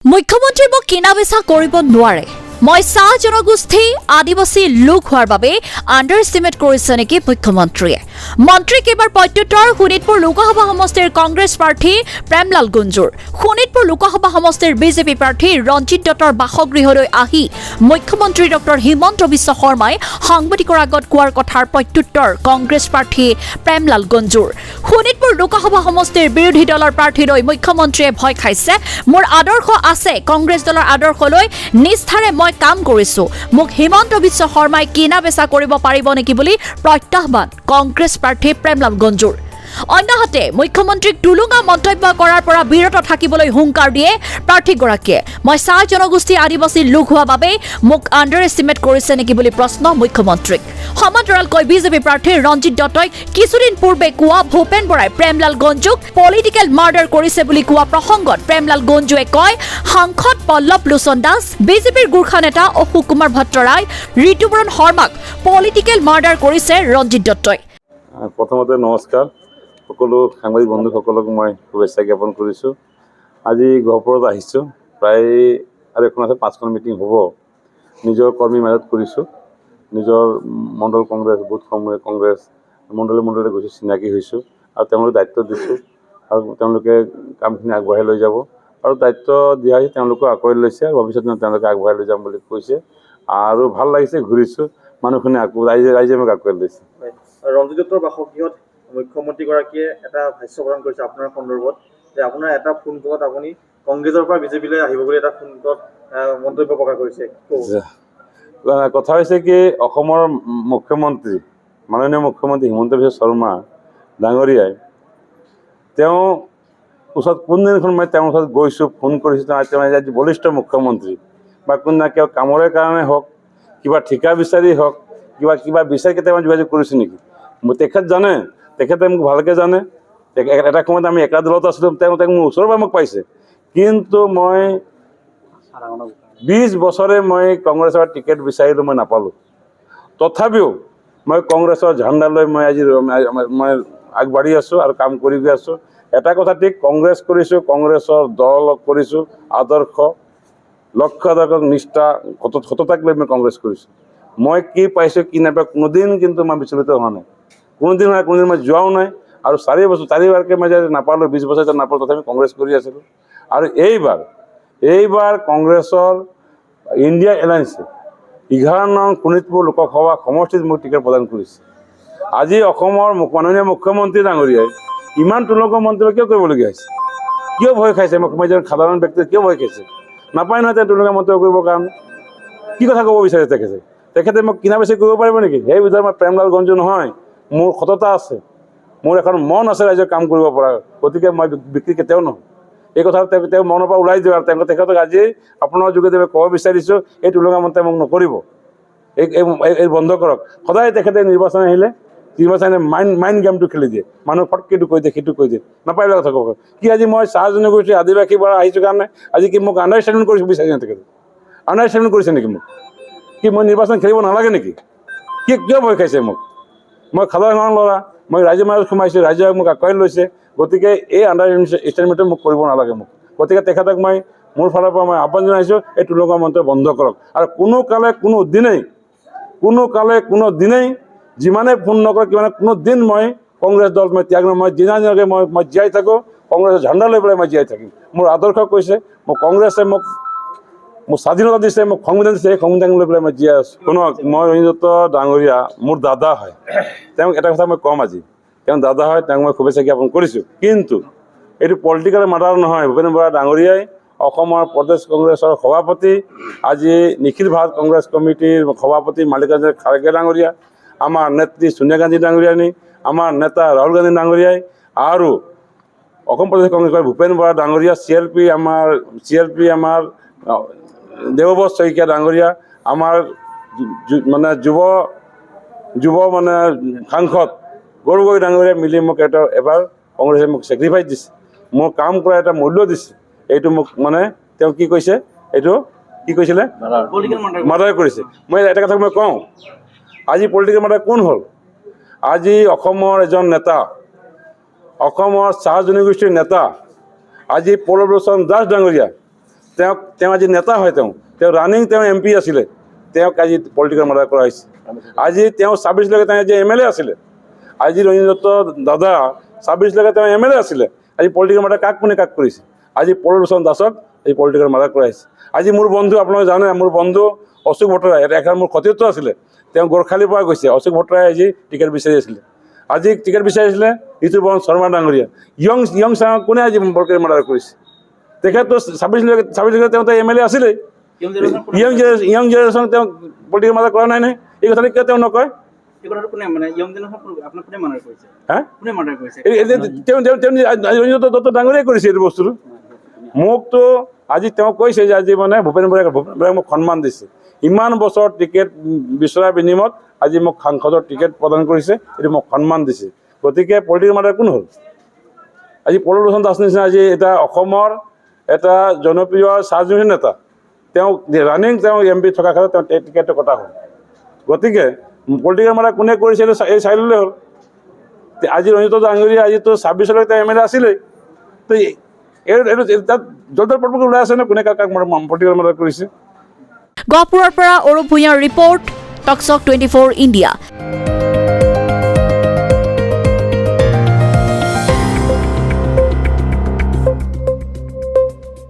মুখ্যমন্ত্ৰী মোক কিনা বেচা কৰিব নোৱাৰে। মই চাহ জনগোষ্ঠী আদিবাসী লোক হোৱাৰ বাবে আণ্ডাৰ এষ্টিমেট কৰিছে নেকি মুখ্যমন্ত্ৰীয়ে। মন্ত্ৰীক এবাৰ প্ৰত্যুত্তৰ শোণিতপুৰ লোকসভা সমষ্টিৰ কংগ্ৰেছ প্ৰাৰ্থী প্ৰেমলাল গুঞ্জুৰ। শোণিতপুৰ লোকসভা সমষ্টিৰ বিজেপি প্ৰাৰ্থী ৰঞ্জিত দত্তৰ বাসগৃহলৈ আহি মুখ্যমন্ত্ৰী ডক্টৰ হিমন্ত বিশ্ব শৰ্মাই সাংবাদিকৰ আগত কোৱাৰ কথাৰ প্ৰত্যুত্তৰ কংগ্ৰেছ প্ৰাৰ্থী প্ৰেমলাল গুঞ্জুৰ। শোণিতপুৰ লোকসভা সমষ্টিৰ বিৰোধী দলৰ প্ৰাৰ্থীলৈ মুখ্যমন্ত্ৰীয়ে ভয় খাইছে। মোৰ আদৰ্শ আছে, কংগ্ৰেছ দলৰ আদৰ্শলৈ নিষ্ঠাৰে মই কাম কৰিছো। মোক হিমন্ত বিশ্ব শৰ্মাই কিনা বেচা কৰিব পাৰিব নেকি বুলি প্ৰত্যাহ্বান কংগ্ৰেছ প্ৰাৰ্থী প্ৰেমলাল গুঞ্জুৰ। অন্যহাতে মুখ্যমন্ত্ৰীক টুলুঙা মন্তব্য কৰাৰ পৰা বিৰত থাকিবলৈ হুংকাৰ দিয়ে প্ৰাৰ্থীগৰাকীয়ে। মই চাহ জনগোষ্ঠী আদিবাসী লোক হোৱা বাবে মোক আণ্ডাৰ এষ্টিমেট কৰিছে নেকি বুলি প্ৰশ্ন মুখ্যমন্ত্ৰীক। সমান্তৰালকৈ বিজেপি প্ৰাৰ্থী ৰঞ্জিত দত্তই কিছুদিন পূৰ্বে কোৱা ভূপেন বৰাই প্ৰেমলাল গুঞ্জুক পলিটিকেল মাৰ্ডাৰ কৰিছে বুলি কোৱা প্ৰসংগত প্ৰেমলাল গুঞ্জুৱে কয়, সাংসদ পল্লৱ লোচন দাস, বিজেপিৰ গোৰ্খা নেতা অশোক কুমাৰ ভট্টৰাই, ঋতুপৰণ শৰ্মাক পলিটিকেল মাৰ্ডাৰ কৰিছে ৰঞ্জিত দত্তই। প্ৰথমতে নমস্কাৰ, সকলো সাংবাদিক বন্ধুসকলক মই শুভেচ্ছা জ্ঞাপন কৰিছোঁ। আজি গহপুৰত আহিছোঁ, প্ৰায় আৰু এখন আছে 5খন মিটিং হ'ব। নিজৰ কৰ্মীৰ মাজত কৰিছোঁ, নিজৰ মণ্ডল কংগ্ৰেছ, বুথ কংগ্ৰেছ মণ্ডলে গৈছোঁ, চিনাকি হৈছোঁ আৰু তেওঁলোকে দায়িত্ব দিছোঁ আৰু তেওঁলোকে কামখিনি আগবঢ়াই লৈ যাব আৰু দায়িত্ব দিয়া হৈছে, তেওঁলোকেও আঁকোৱালি লৈছে আৰু ভৱিষ্যতে তেওঁলোকে আগবঢ়াই লৈ যাম বুলি কৈছে আৰু ভাল লাগিছে। ঘূৰিছোঁ, মানুহখিনি ৰাইজে মোক আঁকোৱালি লৈছে। ৰঞ্জিত দত্তৰ বাসগৃহত মুখ্যমন্ত্ৰীগৰাকীয়ে এটা ভাষ্য প্ৰদান কৰিছে আপোনাৰ সন্দৰ্ভত যে আপোনাৰ এটা ফোন কলত আপুনি কংগ্ৰেছৰ পৰা বিজেপিলৈ আহিব বুলি এটা ফোন কলত মন্তব্য প্ৰকাশ কৰিছে। কথা হৈছে কি, অসমৰ মুখ্যমন্ত্ৰী মাননীয় মুখ্যমন্ত্ৰী হিমন্ত বিশ্ব শৰ্মা ডাঙৰীয়াই তেওঁ ওচৰত কোনদিনাখন মই তেওঁৰ ওচৰত গৈছোঁ, ফোন কৰিছোঁ, তেওঁ আজি বলিষ্ঠ মুখ্যমন্ত্ৰী বা কোনদিনা কিয় কামৰে কাৰণে হওক, কিবা ঠিকা বিচাৰি হওক, কিবা বিচাৰি কেতিয়াবা যোগাযোগ কৰিছোঁ নেকি? তেখেত জানে, তেখেতে মোক ভালকৈ জানে। এটা সময়ত আমি একা দলত আছিলোঁ, তেওঁ মোৰ ওচৰৰ পৰা মোক পাইছে। কিন্তু মই 20 বছৰে মই কংগ্ৰেছৰ টিকেট বিচাৰিলোঁ, মই নাপালোঁ। তথাপিও মই কংগ্ৰেছৰ ঝাণ্ডা লৈ মই আজি মই আগবাঢ়ি আছোঁ আৰু কাম কৰি গৈ আছোঁ। এটা কথা ঠিক, কংগ্ৰেছ কৰিছোঁ, কংগ্ৰেছৰ দল কৰিছোঁ, আদৰ্শ লক্ষ্য আদৰ্শক নিষ্ঠা সততাক লৈ মই কংগ্ৰেছ কৰিছোঁ। মই কি পাইছোঁ কি নাপায় কোনোদিন কিন্তু মই বিচলিত হোৱা নাই, কোনোদিন মই যোৱাও নাই। আৰু 4বাৰকৈ মই যে নাপালোঁ, 20 বছৰ যে নাপালোঁ, তথাপি কংগ্ৰেছ কৰি আছিলোঁ। আৰু এইবাৰ কংগ্ৰেছৰ ইণ্ডিয়া এলায়েন্সে 11 নং শোণিতপুৰ লোকসভা সমষ্টিত মোক টিকেট প্ৰদান কৰিছে। আজি অসমৰ মাননীয় মুখ্যমন্ত্ৰী ডাঙৰীয়াই ইমান তুলকা মন্তব্য কিয় কৰিবলগীয়া হৈছে? কিয় ভয় খাইছে? মই যেন সাধাৰণ ব্যক্তি কিয় ভয় খাইছে? নাপায় নহয় তেওঁ তুলকা মন্তব্য কৰিবৰ কাৰণে। কি কথা ক'ব বিচাৰে তেখেতে মোক কিনা বেচি কৰিব পাৰিব নেকি? সেই ভিতৰত মই প্ৰেমলাল গুঞ্জু নহয়, মোৰ সততা আছে, মোৰ এখন মন আছে ৰাইজৰ কাম কৰিব পৰা, গতিকে মই বিক্ৰী কেতিয়াও নহয়। এই কথা তেওঁ মনৰ পৰা ওলাই দিয়ে আৰু তেখেতক আজি আপোনাৰ যোগেদি মই ক'ব বিচাৰিছোঁ, এই তুলনা মন্তব্য মোক নকৰিব, এই বন্ধ কৰক। সদায় তেখেতে নিৰ্বাচন আহিলে মাইণ্ড গেমটো খেলি দিয়ে, মানুহ ফটকেইটো কৈ দিয়ে, সেইটো কৈ দিয়ে, নাপাৰিলে কথা ক'ব। কি আজি মই চাহ জনগোষ্ঠী আদিবাসীৰ পৰা আহিছোঁ কাৰণে আজি কি মোক আণ্ডাৰষ্টেণ্ডিং কৰিব বিচাৰিছে? তেখেতে আণ্ডাৰষ্টেণ্ডিং কৰিছে নেকি মোক? কি মই নিৰ্বাচন খেলিব নালাগে নেকি? কিয় ভয় খাইছে মোক? মই সাধাৰণ ল'ৰা, মই ৰাইজৰ মাজত সোমাইছোঁ, ৰাইজে মোক আঁকোৱালি লৈছে, গতিকে এই আণ্ডাৰষ্টেণ্ডমেণ্টটো মোক কৰিব নালাগে মোক। গতিকে তেখেতক মই মোৰ ফালৰ পৰা মই আহ্বান জনাইছোঁ, এই তুলকা মন্তব্য বন্ধ কৰক। আৰু কোনো দিনেই যিমানে ফোন নকৰক কিমানে কোনো দিন মই কংগ্ৰেছ দল মই ত্যাগ মই দিনাজনকে মই জীয়াই থাকোঁ, কংগ্ৰেছৰ ঝাণ্ডা লৈ পেলাই মই জীয়াই থাকিম। মোৰ আদৰ্শ কৈছে, মোক কংগ্ৰেছে মোক স্বাধীনতা দিছে, মোক সংবিধান দিছে, সেই সংবিধান লৈ পেলাই মই জীয়াই আছোঁ। শুনক, মই ৰঞ্জিত দত্ত ডাঙৰীয়া মোৰ দাদা হয়, তেওঁক এটা কথা মই ক'ম আজি, তেওঁ দাদা হয়, তেওঁক মই শুভেচ্ছা জ্ঞাপন কৰিছোঁ। কিন্তু এইটো পলিটিকেল মাটাৰ নহয়। ভূপেন বৰা ডাঙৰীয়াই অসমৰ প্ৰদেশ কংগ্ৰেছৰ সভাপতি, আজি নিখিল ভাৰত কংগ্ৰেছ কমিটিৰ সভাপতি মাল্লিকাৰ্জুন খাৰ্গে ডাঙৰীয়া, আমাৰ নেত্ৰী ছোনিয়া গান্ধী ডাঙৰীয়ানী, আমাৰ নেতা ৰাহুল গান্ধী ডাঙৰীয়াই আৰু অসম প্ৰদেশ কংগ্ৰেছৰ ভূপেন বৰা ডাঙৰীয়া, CLP আমাৰ দেৱব্ৰত শইকীয়া ডাঙৰীয়া, আমাৰ মানে যুৱ মানে সাংসদ গৌৰৱ গগৈ ডাঙৰীয়া মিলি মোক এবাৰ কংগ্ৰেছে মোক ছেক্ৰিফাইচ দিছে, মোৰ কাম কৰা এটা মূল্য দিছে। এইটো মোক মানে তেওঁ কি কৈছে, এইটো কি কৈছিলে, মাৰ্ডাৰ কৰিছে। মই এটা কথা মই কওঁ, আজি পলিটিকেল মাৰ্ডাৰ কোন হ'ল? আজি অসমৰ এজন নেতা, অসমৰ চাহ জনগোষ্ঠীৰ নেতা, আজি পল্লৱ লোচন দাস ডাঙৰীয়া তেওঁ আজি নেতা হয়, তেওঁ ৰানিং MP আছিলে, তেওঁক আজি পলিটিকেল মাৰ্ডাৰ কৰা হৈছে। আজি তেওঁ 26লৈকে তেওঁ আজি MLA আছিলে, আজি ৰঞ্জিত দত্ত দাদা 26লৈকে তেওঁ MLA আছিলে, আজি পলিটিকেল মাৰ্ডাৰ কাক কৰিছে? আজি পৰলোচন দাসক এই পলিটিকেল মাৰ্ডাৰ কৰা হৈছে। আজি মোৰ বন্ধু, আপোনালোকে জানে, মোৰ বন্ধু অশোক ভট্টৰায়, এখন মোৰ সতীৰ্থ আছিলে, তেওঁ গোৰ্খালীৰ পৰা গৈছে। অশোক ভট্টৰায় আজি টিকেট বিচাৰি আছিলে, আজি টিকেট বিচাৰিছিলে ঋতুপৱন শৰ্মা ডাঙৰীয়া। ইয়ং চাঙক কোনে আজি পলিটিকেল মাৰ্ডাৰ কৰিছে? তেখেততো 26লৈকে তেওঁ MLA আছিলেই। ইয়ং জেনেৰেশ্যন তেওঁ পলিটিকেল মাৰ্ডাৰ কৰা নাই নহয়, এই কথাটো কিয় তেওঁ নকয়? দত্ত ডাঙৰীয়াই কৰিছে এইটো বস্তুটো। মোকতো আজি তেওঁ কৈছে যে আজি মানে ভূপেন বৰাই মোক সন্মান দিছে, ইমান বছৰ টিকেট বিচৰাৰ বিনিময়ত আজি মোক সাংসদৰ টিকেট প্ৰদান কৰিছে, এইটো মোক সন্মান দিছে। গতিকে পলিটিকেল মাৰ্ডাৰ কোন হ'ল? আজি পৰলোচন দাস নিচিনা আজি এটা অসমৰ এটা জনপ্ৰিয় চাৰ্জমেন নেতা, তেওঁ ৰানিং MP থকা কাৰণে তেওঁ টিকেটটো কটা হ'ল। গতিকে পলিটিকেল মাৰ্ডাৰ কোনে কৰিছে এই চাই ল'লে হ'ল। আজি ৰঞ্জিত ডাঙৰীয়া আজিতো 26লৈকে তেওঁ MLA আছিলেই, তো তাত জলদৰ পটপকৈ ওলাই আছে ন কোনে কাক পলিটিকেল মাৰ্ডাৰ কৰিছে। গহপুৰৰ পৰা অৰূপ ভূঞাৰ ৰিপৰ্ট, টকচক 24 ইণ্ডিয়া।